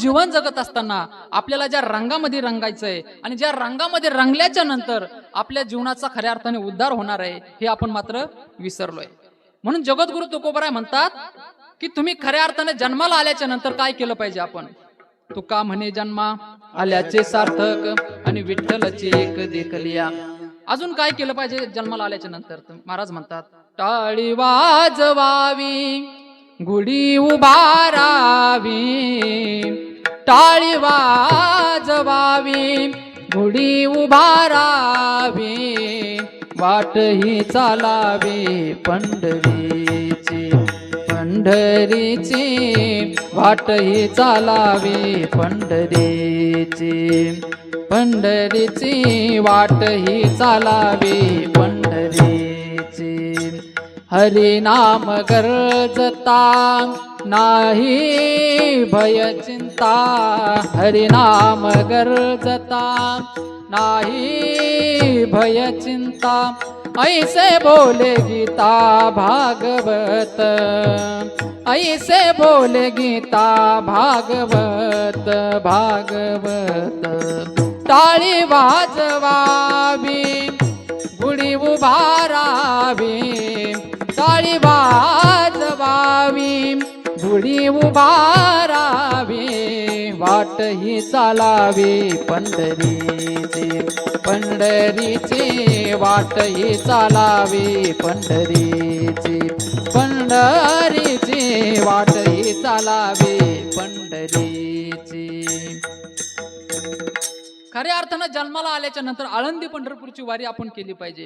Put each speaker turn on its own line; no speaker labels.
जीवन जगत असताना आपल्याला ज्या रंगामध्ये रंगायचंय आणि ज्या रंगामध्ये रंगल्याच्या नंतर आपल्या जीवनाचा खऱ्या अर्थाने उद्धार होणार आहे हे आपण मात्र विसरलोय. म्हणून जगद्गुरु तुकोबराय म्हणतात की तुम्ही खऱ्या अर्थाने जन्माला आल्याच्या नंतर काय केलं पाहिजे. आपण तुका म्हणे जन्मा आल्याचे सार्थक आणि विठ्ठलची एक देखलिया. अजून काय केलं पाहिजे जन्माला आल्याच्या नंतर. महाराज म्हणतात टाळी वाजवावी गुढी उभारावी, टाळी वाजवावी गुढी उभारावी, वाट ही चालावी पंढरीची पंढरीची, वाट ही चालावी पंढरीची पंढरीची, वाट ही चालावी पंढरीची. हरिनाम गरजता नाही भय चिंता, हरिनाम गरजता नाही भय चिंता, ऐसे बोले गीता भागवत, ऐसे बोले गीता भागवत भागवत. टाळी वाजवावी गुढी उभारावी, टाळी वाजवावी गुढी उभारावी, वाट ही चालावी पंढरीची पंढरीची, वाट ही चालावी पंढरीची पंढरीची, वाट ही चालावी पंढरीची. खऱ्या अर्थानं जन्माला आल्याच्या नंतर आळंदी पंढरपूरची वारी आपण केली पाहिजे.